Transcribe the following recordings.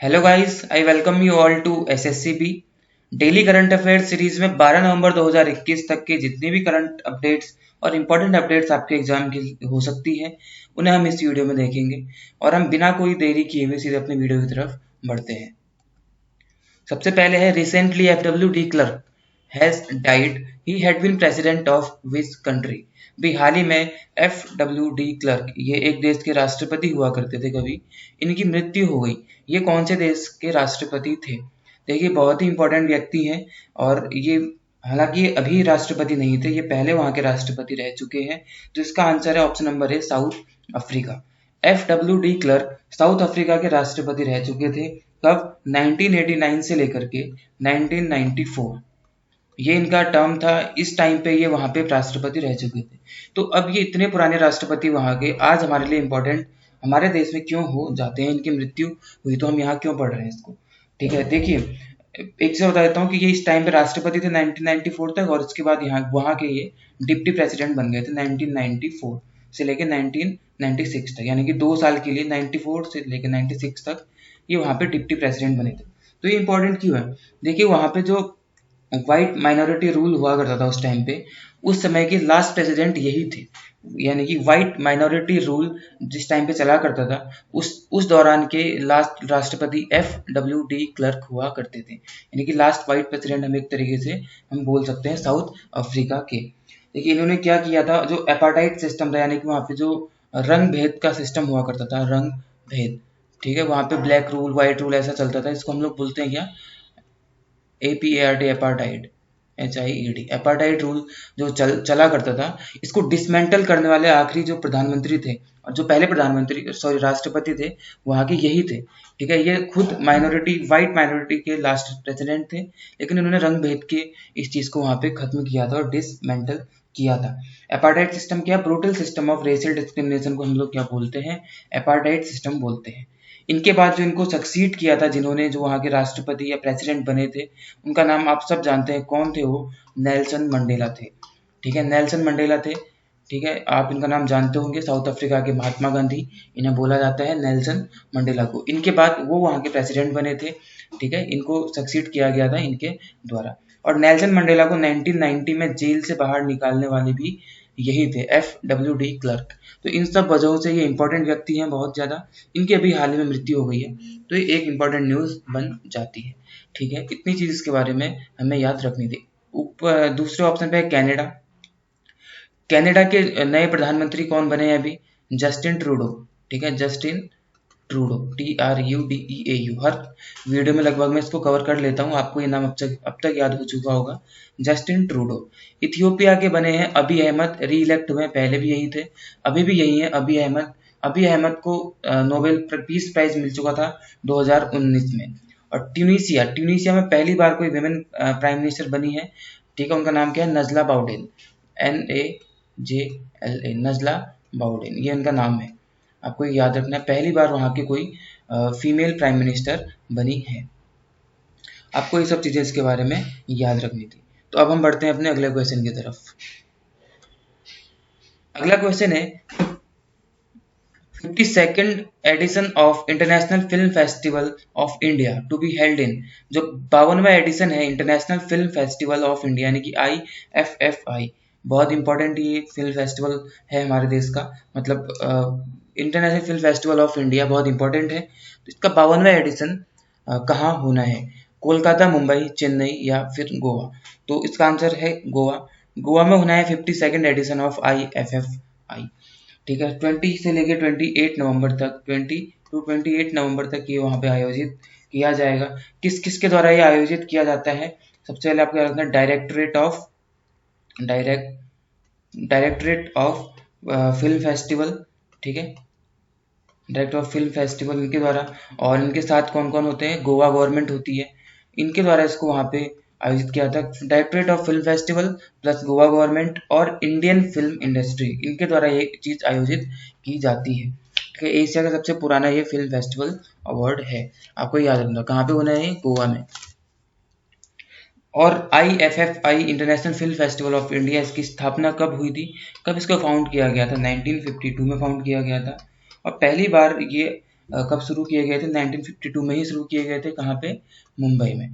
Hello guys, I welcome you all to SSCB daily current affairs series में 12 नवंबर 2021 तक के जितने भी करंट अपडेट्स और इम्पोर्टेंट अपडेट्स आपके एग्जाम की हो सकती है उन्हें हम इस वीडियो में देखेंगे। और हम बिना कोई देरी किए हुए सीधे अपने वीडियो की तरफ बढ़ते हैं। सबसे पहले है recently FW de Klerk has died, he had been president of which country. भी हाल ही में एफ डब्ल्यू डी क्लर्क, ये एक देश के राष्ट्रपति हुआ करते थे कभी, इनकी मृत्यु हो गई। ये कौन से देश के राष्ट्रपति थे? देखिए, बहुत ही इंपॉर्टेंट व्यक्ति हैं। और ये हालांकि ये अभी राष्ट्रपति नहीं थे, ये पहले वहां के राष्ट्रपति रह चुके हैं। तो इसका आंसर है, ऑप्शन नंबर है, south Africa. F W de Klerk south Africa के राष्ट्रपति रह चुके थे। कब? 1989 से लेकर के 1994 ये इनका टर्म था। इस टाइम पे ये वहां पे राष्ट्रपति रह चुके थे। तो अब ये इतने पुराने राष्ट्रपति वहां के आज हमारे लिए इम्पोर्टेंट हमारे देश में क्यों हो जाते हैं? इनकी मृत्यु हुई तो हम यहाँ क्यों पढ़ रहे हैं इसको? ठीक है, देखिए, एक से बता देता हूँ कि ये इस टाइम पे राष्ट्रपति थे 1994 तक, और इसके बाद यहाँ वहाँ के ये डिप्टी प्रेसिडेंट बन गए थे 1994 से लेकर 1996 तक, यानी कि 2 साल के लिए 94 से लेकर 96 तक ये वहाँ पे डिप्टी प्रेसिडेंट बने थे। तो ये इंपॉर्टेंट क्यों है? देखिए, वहाँ पे जो व्हाइट माइनॉरिटी रूल हुआ करता था उस टाइम पे, उस समय के लास्ट प्रेसिडेंट यही थे। यानी कि व्हाइट माइनॉरिटी रूल जिस टाइम पे चला करता था, उस दौरान के लास्ट राष्ट्रपति एफ डब्ल्यू डी क्लर्क हुआ करते थे। यानी कि लास्ट व्हाइट प्रेसिडेंट हम एक तरीके से हम बोल सकते हैं साउथ अफ्रीका के। देखिए, इन्होंने क्या किया था, जो एपार्टाइड सिस्टम था, यानी कि वहाँ पे जो रंग भेद का सिस्टम हुआ करता था, रंग भेद, ठीक है, वहाँ पे ब्लैक रूल व्हाइट रूल ऐसा चलता था। इसको हम लोग बोलते हैं क्या? APART, एपार्टाइड, HIED, एपार्टाइड रूल जो चला करता था, इसको डिसमेंटल करने वाले आखिरी जो प्रधानमंत्री थे, और जो पहले प्रधानमंत्री राष्ट्रपति थे वहाँ के यही थे। ठीक है, ये खुद माइनॉरिटी व्हाइट माइनॉरिटी के लास्ट प्रेसिडेंट थे, लेकिन इन्होंने रंग भेद के इस चीज को वहाँ पे खत्म किया था और डिसमेंटल किया था। एपार्टाइड सिस्टम क्या? Brutal system of racial discrimination को हम लोग क्या बोलते हैं? एपार्टाइड सिस्टम बोलते हैं। इनके बाद जो इनको सक्सीड किया था, जिन्होंने जो वहाँ के राष्ट्रपति या प्रेसिडेंट बने थे, उनका नाम आप सब जानते हैं। कौन थे वो? नेल्सन मंडेला थे। ठीक है, नेल्सन मंडेला थे। ठीक है, आप इनका नाम जानते होंगे। साउथ अफ्रीका के महात्मा गांधी, इन्हें बोला जाता है नेल्सन मंडेला को। इनके बाद वो वहाँ के प्रेसिडेंट बने थे। ठीक है, इनको सक्सीड किया गया था इनके द्वारा। और नेल्सन मंडेला को 1990 में जेल से बाहर निकालने वाले भी यही थे, एफ डब्ल्यू डी क्लर्क। तो इन सब वजहों से ये इंपॉर्टेंट व्यक्ति हैं बहुत ज्यादा। इनकी अभी हाल ही में मृत्यु हो गई है, तो ये एक इंपॉर्टेंट न्यूज बन जाती है। ठीक है, इतनी चीज इसके बारे में हमें याद रखनी थी। ऊपर दूसरे ऑप्शन पे है कनाडा। कनाडा के नए प्रधानमंत्री कौन बने हैं अभी? Justin Trudeau. ठीक है, जस्टिन ट्रूडो, TRUDEAU। हर वीडियो में लगभग मैं इसको कवर कर लेता हूँ, आपको ये नाम अब तक याद हो चुका होगा, जस्टिन ट्रूडो। इथियोपिया के बने हैं अबी अहमद, री इलेक्ट हुए, पहले भी यही थे, अभी भी यही है अबी अहमद। अबी अहमद को नोबेल पीस प्राइज मिल चुका था 2019 में। और ट्यूनीसिया में पहली बार कोई विमेन प्राइम मिनिस्टर बनी है। ठीक है, उनका नाम क्या है? नजला बाउडेन, NAJLA, नजला बाउडेन, ये उनका नाम है। आपको ये याद रखना है, पहली बार वहाँ की कोई फीमेल प्राइम मिनिस्टर बनी है। आपको ये सब चीजें इसके बारे में याद रखनी थी। तो अब हम बढ़ते हैं अपने अगले क्वेश्चन की तरफ। अगला क्वेश्चन है 52nd edition of international film festival of India to be held in. जो 52वां एडिशन है international film festival of India, यानी कि IFFI, बहुत इंपॉर्टेंट ये फिल्म फेस्टिवल है हमारे देश का। मतलब international film festival of India बहुत इंपॉर्टेंट है। तो इसका 52वां एडिशन कहाँ होना है? कोलकाता, मुंबई, चेन्नई या फिर गोवा? तो इसका आंसर है गोवा। गोवा में होना है 52nd एडिशन ऑफ IFFI। ठीक है, 20 से लेके 28 नवंबर तक, 20 टू 28 नवंबर तक ये वहाँ पे आयोजित किया जाएगा। किस किस के द्वारा ये आयोजित किया जाता है? सबसे पहले आपको याद रखना है डायरेक्टरेट ऑफ फिल्म फेस्टिवल। ठीक है, डायरेक्टर ऑफ फिल्म फेस्टिवल इनके द्वारा। और इनके साथ कौन कौन होते हैं? गोवा गवर्नमेंट होती है, इनके द्वारा इसको वहाँ पे आयोजित किया था। Directorate of film festival plus Goa government और इंडियन फिल्म इंडस्ट्री, इनके द्वारा ये चीज आयोजित की जाती है। ठीक है, एशिया का सबसे पुराना ये फिल्म फेस्टिवल अवार्ड है। आपको याद रखना कहाँ पे होना है? गोवा में। और IFFI international film festival of India, इसकी स्थापना कब हुई थी? कब इसको फाउंड किया गया था? 1952 में फाउंड किया गया था। और पहली बार ये कब शुरू किए गए थे? 1952 में ही शुरू किए गए थे। कहाँ पे? मुंबई में।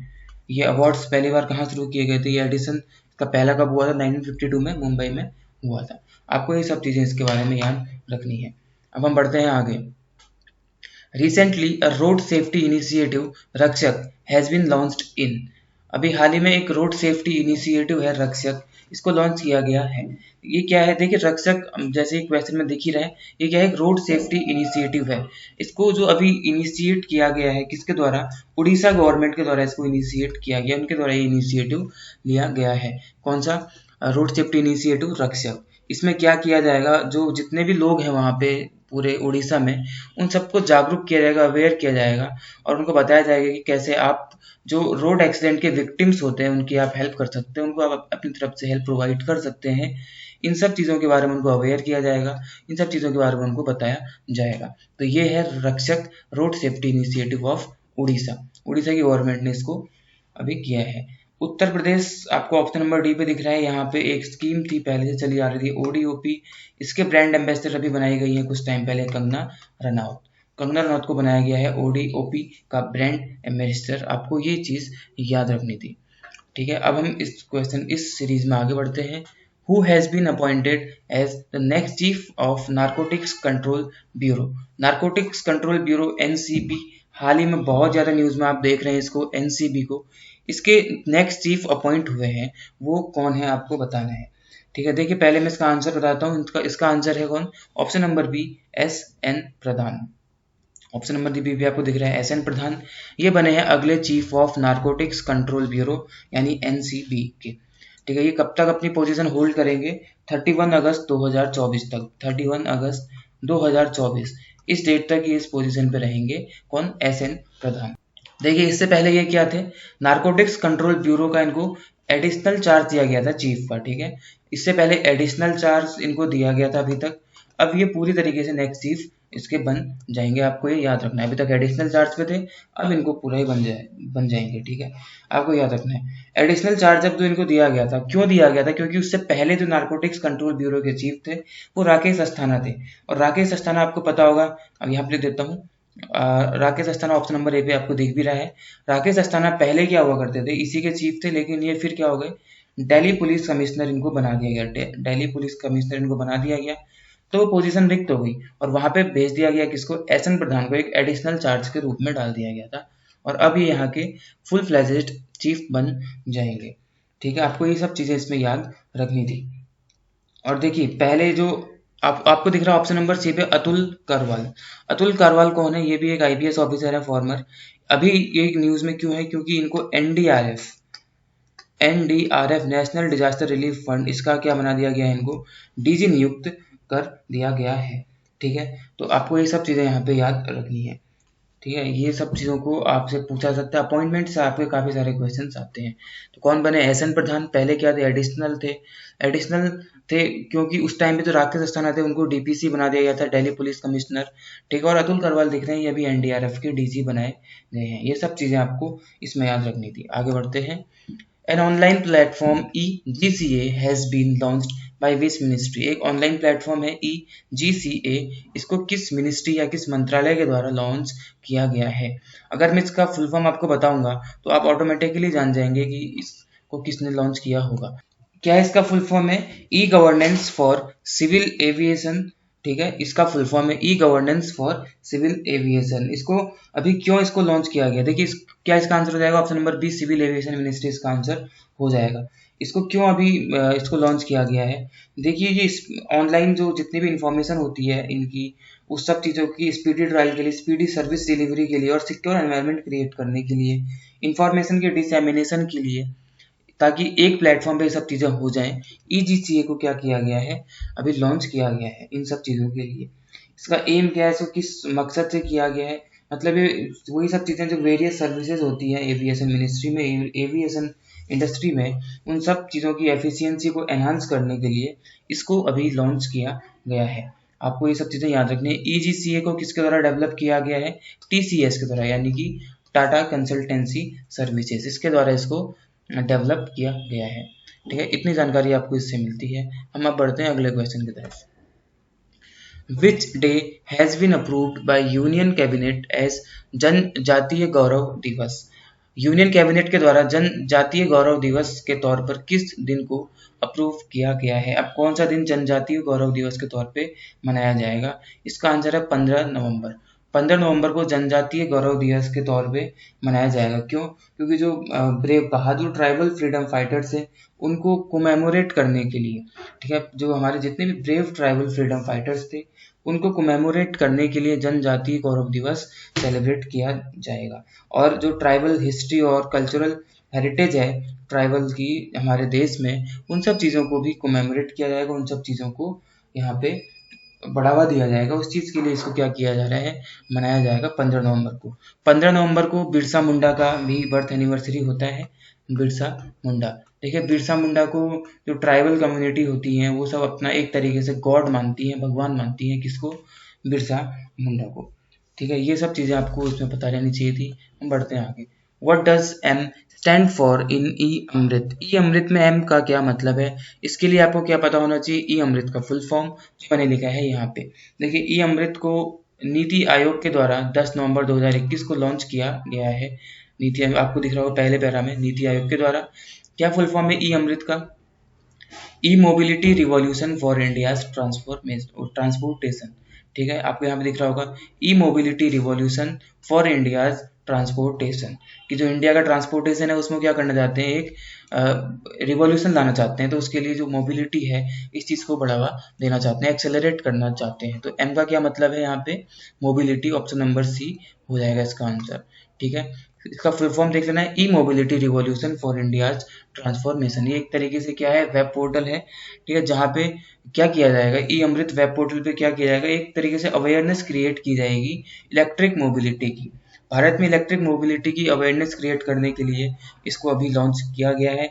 ये अवार्ड्स पहली बार कहाँ शुरू किए गए थे? ये एडिशन का पहला कब हुआ था? 1952 में मुंबई में हुआ था। आपको ये सब चीज़ें इसके बारे में याद रखनी है। अब हम बढ़ते हैं आगे। Recently, a road safety initiative रक्षक has been launched in। अभी हाल ही में एक रोड सेफ्टी इनिशिएटिव है रक्षक, इसको लॉन्च किया गया है। ये क्या है? देखिए रक्षक जैसे क्वेश्चन में दिख ही रहा है, ये क्या है? एक रोड सेफ्टी इनिशिएटिव है। इसको जो अभी इनिशिएट किया गया है, किसके द्वारा? उड़ीसा गवर्नमेंट के द्वारा इसको इनिशिएट किया गया, उनके द्वारा ये इनिशिएटिव लिया गया है। कौन सा? रोड सेफ्टी इनिशिएटिव रक्षक। इसमें क्या किया जाएगा? जो जितने भी लोग हैं वहाँ पे पूरे उड़ीसा में, उन सबको जागरूक किया जाएगा, अवेयर किया जाएगा और उनको बताया जाएगा कि कैसे आप जो रोड एक्सीडेंट के विक्टिम्स होते हैं उनकी आप हेल्प कर सकते हैं, उनको आप अपनी तरफ से हेल्प प्रोवाइड कर सकते हैं। इन सब चीज़ों के बारे में उनको अवेयर किया जाएगा, इन सब चीज़ों के बारे में उनको बताया जाएगा। तो ये है रक्षक road safety initiative of Orissa. Orissa की गवर्नमेंट ने इसको अभी किया है। उत्तर प्रदेश आपको ऑप्शन नंबर डी पे दिख रहा है। यहाँ पे एक स्कीम थी, पहले से चली आ रही थी, ओडीओपी। इसके ब्रांड एम्बेसडर अभी बनाई गई है कुछ टाइम पहले, कंगना रनौत। कंगना रनौत को बनाया गया है ओडीओपी का ब्रांड एम्बेसडर। आपको ये चीज़ याद रखनी थी, ठीक है। अब हम इस सीरीज में आगे बढ़ते हैं। Who has been appointed as the next chief of Narcotics Control Bureau? Narcotics Control Bureau NCB, हाल ही में बहुत ज़्यादा न्यूज़ में आप देख रहे हैं इसको, एनसीबी को। इसके नेक्स्ट चीफ अपॉइंट हुए हैं, वो कौन है आपको बताना है, ठीक है। देखिए पहले मैं इसका आंसर बताता हूँ। इसका आंसर है कौन? Option number B, S N. Pradhan. Option number B भी आपको दिख रहा है, एस.एन. प्रधान। ये बने हैं अगले chief of narcotics Control bureau यानी एनसीबी के, ठीक है। ये कब तक अपनी पोजीशन होल्ड करेंगे? 31 अगस्त 2024 तक। 31 अगस्त 2024 इस डेट तक ये इस पोजीशन पे रहेंगे। कौन? एस.एन. प्रधान। देखिए इससे पहले ये क्या थे? नारकोटिक्स कंट्रोल ब्यूरो का इनको एडिशनल चार्ज दिया गया था चीफ का, ठीक है। इससे पहले एडिशनल चार्ज इनको दिया गया था अभी तक। अब ये पूरी तरीके से नेक्स्ट चीफ इसके बन जाएंगे, आपको ये याद रखना है। अभी तक एडिशनल चार्ज पे थे, अब इनको पूरा ही बन जाएंगे, ठीक है। आपको याद रखना है एडिशनल चार्ज अब जो इनको दिया गया था, क्यों दिया गया था? क्योंकि उससे पहले जो नारकोटिक्स कंट्रोल ब्यूरो के चीफ थे वो राकेश अस्थाना थे। और राकेश अस्थाना आपको पता होगा, अब यहाँ पे लिख देता हूँ। Rakesh Asthana option number A पे आपको दिख भी रहा है। राकेश अस्थाना पहले क्या हुआ करते थे? इसी के चीफ थे, लेकिन ये फिर क्या हो गए? दिल्ली पुलिस कमिश्नर इनको बना दिया गया। दिल्ली पुलिस कमिश्नर इनको बना दिया गया, तो वो पोजीशन रिक्त हो गई और वहां पे भेज दिया गया किसको? एस.एन. प्रधान को एक एडिशनल चार्ज के रूप में डाल दिया गया था और अब ये यहाँ के फुल फ्लेजेड चीफ बन जाएंगे, ठीक है। आपको ये सब चीजें इसमें याद रखनी थी। और देखिए पहले जो आपको दिख रहा है ऑप्शन नंबर सी पे, अतुल करवाल। अतुल करवाल कौन है? ये भी एक आईपीएस ऑफिसर है, फॉर्मर। अभी ये न्यूज में क्यों है? क्योंकि इनको NDRF national disaster relief fund, इसका क्या बना दिया गया है? इनको डीजी नियुक्त कर दिया गया है, ठीक है। तो आपको ये सब चीजें यहाँ पे याद रखनी है, ठीक है। ये सब चीज़ों को आपसे पूछा सकता है। अपॉइंटमेंट से आपके काफ़ी सारे क्वेश्चंस आते हैं। तो कौन बने? एस.एन. प्रधान। पहले क्या थे? एडिशनल थे क्योंकि उस टाइम पे जो राकेश अस्थाना थे उनको डीपीसी बना दिया गया था, दिल्ली पुलिस कमिश्नर, ठीक है। और अतुल करवाल दिख रहे हैं, ये भी एनडीआरएफ के डीजी बनाए गए हैं। ये सब चीज़ें आपको इसमें याद रखनी थी। आगे बढ़ते हैं। An online platform EGCA has been launched by which ministry? एक ऑनलाइन प्लेटफॉर्म है EGCA, इसको किस मिनिस्ट्री या किस मंत्रालय के द्वारा लॉन्च किया गया है? अगर मैं इसका फुल फॉर्म आपको बताऊंगा तो आप ऑटोमेटिकली जान जाएंगे कि इसको किसने लॉन्च किया होगा। क्या इसका फुल फॉर्म है? E governance for civil aviation, ठीक है। इसका फुल फॉर्म है e governance for civil aviation. इसको अभी क्यों इसको लॉन्च किया गया? देखिए क्या इसका आंसर हो जाएगा? Option number B, civil aviation ministry इसका आंसर हो जाएगा। इसको क्यों अभी इसको लॉन्च किया गया है? देखिए ये ऑनलाइन जो जितनी भी इंफॉर्मेशन होती है इनकी, उस सब चीज़ों की स्पीडी ट्रायल के लिए, स्पीडी सर्विस डिलीवरी के लिए और सिक्योर एनवायरनमेंट क्रिएट करने के लिए, इंफॉर्मेशन के डिसएमिनेशन के लिए, ताकि एक प्लेटफॉर्म पे ये सब चीज़ें हो जाएं, ईजीसीए को क्या किया गया है? अभी लॉन्च किया गया है इन सब चीज़ों के लिए। इसका एम क्या है? इसको किस मकसद से किया गया है? मतलब ये वही सब चीज़ें जो वेरियस सर्विसेज होती हैं एविएशन मिनिस्ट्री में, एविएशन इंडस्ट्री में, उन सब चीज़ों की एफिशिएंसी को एनहांस करने के लिए इसको अभी लॉन्च किया गया है। आपको ये सब चीज़ें याद रखनी है। ईजीसीए को किसके द्वारा डेवलप किया गया है? टीसीएस के द्वारा, यानी कि टाटा कंसल्टेंसी सर्विसेज, इसके द्वारा इसको डेवलप किया गया है, ठीक है। इतनी जानकारी आपको इससे मिलती है। हम अब बढ़ते हैं अगले क्वेश्चन की तरफ। Which day has been approved by union cabinet as Janjatiya Gaurav दिवस। यूनियन कैबिनेट के द्वारा जनजातीय गौरव दिवस के तौर पर किस दिन को अप्रूव किया गया है? अब कौन सा दिन जनजातीय गौरव दिवस के तौर पे मनाया जाएगा? इसका आंसर है 15 नवंबर। 15 नवंबर को जनजातीय गौरव दिवस के तौर पे मनाया जाएगा। क्यों? क्योंकि जो ब्रेव बहादुर ट्राइबल फ्रीडम फाइटर्स थे उनको कोमेमोरेट करने के लिए, ठीक है, जो हमारे जितने भी ब्रेव ट्राइबल फ्रीडम फाइटर्स थे उनको कोमेमोरेट करने के लिए जनजातीय गौरव दिवस सेलिब्रेट किया जाएगा। और जो ट्राइबल हिस्ट्री और कल्चरल हेरिटेज है ट्राइबल की हमारे देश में, उन सब चीज़ों को भी कोमेमोरेट किया जाएगा, उन सब चीज़ों को यहाँ पे बढ़ावा दिया जाएगा। उस चीज़ के लिए इसको क्या किया जा रहा है, मनाया जाएगा 15 नवंबर को। 15 नवंबर को बिरसा मुंडा का भी बर्थ एनिवर्सरी होता है। बिरसा मुंडा, देखिए बिरसा मुंडा को जो ट्राइबल कम्युनिटी होती है वो सब अपना एक तरीके से गॉड मानती है, भगवान मानती है। किसको? बिरसा मुंडा को। ठीक है, ये सब चीज़ें आपको इसमें पता रहनी चाहिए थी। हम बढ़ते हैं आगे। What does M stand for in E Amrit? E Amrit में एम का क्या मतलब है? इसके लिए आपको क्या पता होना चाहिए? ई अमृत का फुल फॉर्म मैंने लिखा है यहाँ पे। देखिए ई अमृत को नीति आयोग के द्वारा 10 नवंबर 2021 को लॉन्च किया गया है। नीति आयोग आपको दिख रहा होगा पहले पैरा में, नीति आयोग के द्वारा। क्या फुल फॉर्म है ई अमृत का? E mobility revolution for India's transportation. ठीक है, आपको यहाँ पे दिख रहा होगा E mobility revolution for India's transportation, कि जो इंडिया का ट्रांसपोर्टेशन है उसमें क्या करना चाहते हैं, एक रिवॉल्यूशन लाना चाहते हैं। तो उसके लिए जो मोबिलिटी है इस चीज़ को बढ़ावा देना चाहते हैं, एक्सेलरेट करना चाहते हैं। तो एम का क्या मतलब है यहाँ पे? मोबिलिटी। ऑप्शन नंबर सी हो जाएगा इसका आंसर। ठीक है, इसका फुल फॉर्म देख लेना है, E mobility revolution for India's transformation. ये एक तरीके से क्या है, वेब पोर्टल है। ठीक है, जहाँ पे क्या किया जाएगा, ई अमृत वेब पोर्टल पे क्या किया जाएगा, एक तरीके से अवेयरनेस क्रिएट की जाएगी इलेक्ट्रिक मोबिलिटी की। भारत में इलेक्ट्रिक मोबिलिटी की अवेयरनेस क्रिएट करने के लिए इसको अभी लॉन्च किया गया है।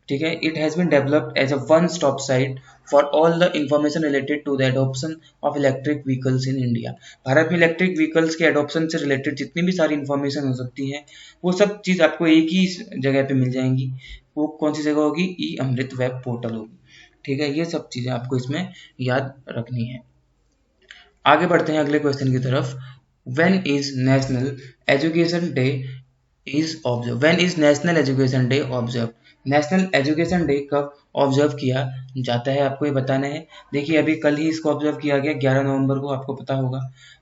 ठीक है, it has been developed as a one stop site for all the information related to the adoption of electric vehicles in India. Bharat में इलेक्ट्रिक व्हीकल्स के एडॉप्शन से रिलेटेड जितनी भी सारी इंफॉर्मेशन हो सकती है वो सब चीज़ आपको एक ही जगह पे मिल जाएंगी। वो कौन सी जगह होगी? ई अमृत वेब पोर्टल होगी। ठीक है, ये सब चीज़ें आपको इसमें याद रखनी है। आगे बढ़ते हैं अगले क्वेश्चन की तरफ। When is national education day is observe? When is national education day observe? National education day कब ऑब्जर्व किया जाता है, आपको ये बताना है। देखिए अभी कल ही इसको ऑब्जर्व किया गया 11 नवंबर को, आपको पता होगा।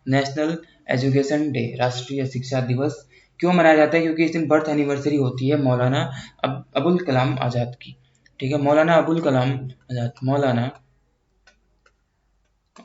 नेशनल एजुकेशन डे, राष्ट्रीय शिक्षा दिवस क्यों मनाया जाता है? क्योंकि इस दिन बर्थ एनिवर्सरी होती है मौलाना अबुल कलाम आज़ाद की। ठीक है, मौलाना अबुल कलाम आज़ाद, मौलाना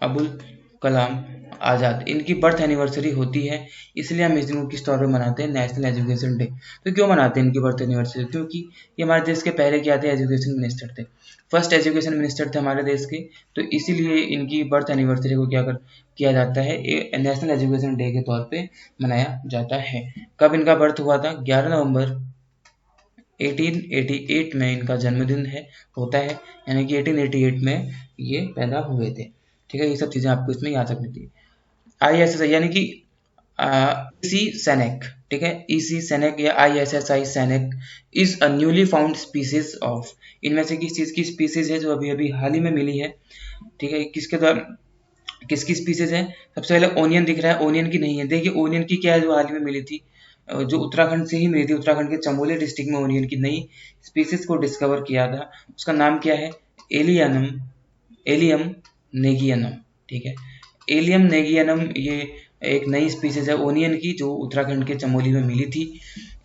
अबुल कलाम आज़ाद, इनकी बर्थ एनिवर्सरी होती है, इसलिए हम इस दिन को किस तौर पे मनाते हैं? National education day. तो क्यों मनाते हैं इनकी बर्थ एनिवर्सरी? क्योंकि ये हमारे देश के पहले क्या थे? एजुकेशन मिनिस्टर थे, फर्स्ट एजुकेशन मिनिस्टर थे हमारे देश के। तो इसीलिए इनकी बर्थ एनिवर्सरी को किया जाता है, नेशनल एजुकेशन डे के तौर पे मनाया जाता है। कब इनका बर्थ हुआ था? 11 नवंबर 1888 में इनका जन्मदिन होता है, यानी कि 1888 में ये पैदा हुए थे। ठीक है, ये सब चीज़ें आपको इसमें याद रखनी थी। ISSI यानी कि ईसी सैनेक, ठीक है, ईसी सैनेक या ISSI snake is a newly found species of. इनमें से किस चीज़ की स्पीसीज है जो अभी अभी हाल ही में मिली है? ठीक है, किसके द्वारा, किसकी स्पीसीज है? सबसे पहले ओनियन दिख रहा है, ओनियन की नहीं है। देखिए ओनियन की क्या है जो हाल ही में मिली थी, जो उत्तराखंड से ही मिली थी, उत्तराखंड के चमोली डिस्ट्रिक्ट में ओनियन की नई स्पीसीज को डिस्कवर किया था। उसका नाम क्या है? एलियम नेगियनम। ठीक है, एलियम नेगियनम ये एक नई स्पीसीज है ओनियन की जो उत्तराखंड के चमोली में मिली थी।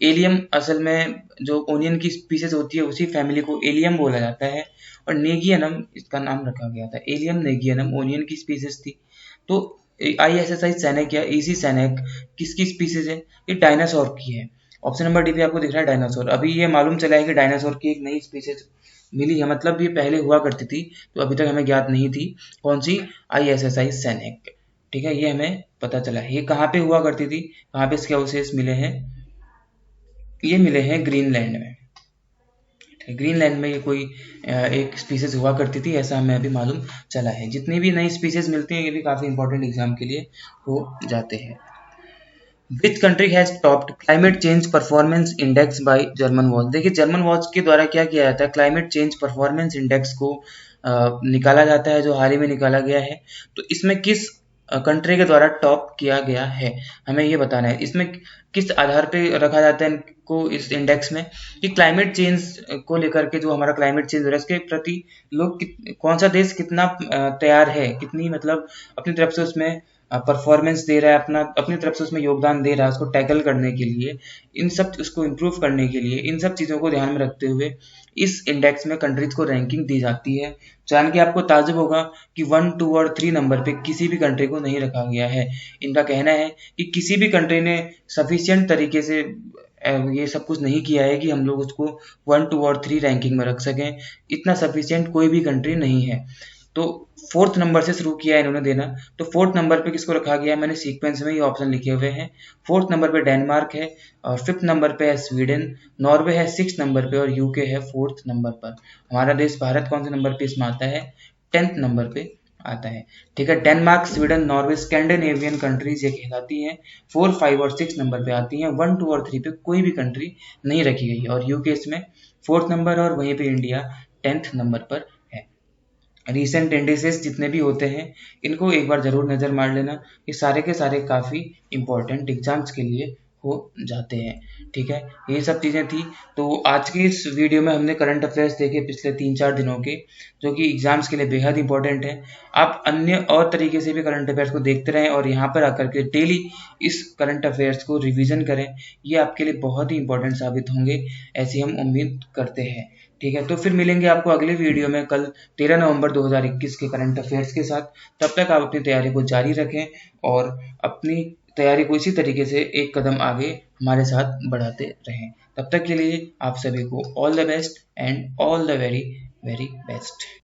एलियम असल में जो ओनियन की स्पीसीज होती है उसी फैमिली को एलियम बोला जाता है, और नेगियनम इसका नाम रखा गया था। एलियम नेगियनम ओनियन की स्पीसीज थी। तो ISSI सैनेक या ईसी सैनेक किसकी स्पीसीज है? ये डायनासोर की है। ऑप्शन नंबर डी पे आपको दिख रहा है डायनासोर। अभी ये मालूम चला है कि डायनासोर की एक नई स्पीसीज मिली है, मतलब ये पहले हुआ करती थी तो अभी तक हमें ज्ञात नहीं थी। कौन सी? ISSI सैनेक। ठीक है, ये हमें पता चला है। ये कहाँ पे हुआ करती थी, कहाँ पे इसके अवशेष मिले हैं? ये मिले हैं ग्रीनलैंड में। ग्रीनलैंड में ये कोई एक स्पीसीज हुआ करती थी, ऐसा हमें अभी मालूम चला है। जितनी भी नई स्पीसीज मिलती हैं ये भी काफ़ी इंपॉर्टेंट एग्जाम के लिए हो जाते हैं। Which country has topped climate change performance index by German watch? देखिए जर्मन वॉच के द्वारा क्या किया जाता है, क्लाइमेट चेंज परफॉर्मेंस इंडेक्स को निकाला जाता है, जो हाल ही में निकाला गया है। तो इसमें किस कंट्री के द्वारा टॉप किया गया है, हमें ये बताना है। इसमें किस आधार पे रखा जाता है इनको इस इंडेक्स में, कि क्लाइमेट चेंज को लेकर के, जो हमारा क्लाइमेट चेंज हो रहा है उसके प्रति लोग कौन सा देश कितना तैयार है, कितनी मतलब अपनी तरफ से उसमें परफॉर्मेंस दे रहा है, अपनी तरफ से उसमें योगदान दे रहा है, उसको टैकल करने के लिए, इन सब उसको इम्प्रूव करने के लिए, इन सब चीज़ों को ध्यान में रखते हुए इस इंडेक्स में कंट्रीज को रैंकिंग दी जाती है। जान के आपको ताज्जुब होगा कि 1, 2 और 3 नंबर पे किसी भी कंट्री को नहीं रखा गया है। इनका कहना है कि किसी भी कंट्री ने सफिशिएंट तरीके से ये सब कुछ नहीं किया है कि हम लोग उसको 1, 2 और 3 रैंकिंग में रख सकें। इतना सफिशिएंट कोई भी कंट्री नहीं है। तो 4th नंबर से शुरू किया है इन्होंने देना। तो 4th नंबर पे किसको रखा गया है, मैंने सीक्वेंस में ये ऑप्शन लिखे हुए हैं। 4th नंबर पे डेनमार्क है, और 5th नंबर पे है स्वीडन, नॉर्वे है 6th नंबर पे, और यूके है 4th नंबर पर। हमारा देश भारत कौन से नंबर पे इसमें आता है, 10th नंबर पे आता है। ठीक है, Denmark, Sweden, Norway, Scandinavian countries ये कहलाती हैं। 4, 5 और 6 नंबर पे आती हैं। 1, 2 और 3 पे कोई भी कंट्री नहीं रखी गई है, और यूके इसमें 4th नंबर, और वहीं पे इंडिया 10th नंबर पर है। रीसेंट इंडिसेस जितने भी होते हैं इनको एक बार ज़रूर नज़र मार लेना, ये सारे के सारे काफ़ी इंपॉर्टेंट एग्जाम्स के लिए हो जाते हैं। ठीक है, ये सब चीज़ें थी। तो आज की इस वीडियो में हमने करंट अफेयर्स देखे पिछले 3-4 दिनों के, जो कि एग्जाम्स के लिए बेहद इंपॉर्टेंट है। आप अन्य और तरीके से भी करंट अफेयर्स को देखते रहें, और यहाँ पर आकर के डेली इस करंट अफेयर्स को रिवीजन करें। ये आपके लिए बहुत ही इंपॉर्टेंट साबित होंगे, ऐसी हम उम्मीद करते हैं। ठीक है, तो फिर मिलेंगे आपको अगले वीडियो में कल 13 नवंबर 2021 के करंट अफेयर्स के साथ। तब तक आप अपनी तैयारी को जारी रखें, और अपनी तैयारी को इसी तरीके से एक कदम आगे हमारे साथ बढ़ाते रहें। तब तक के लिए आप सभी को all the best and all the very very best.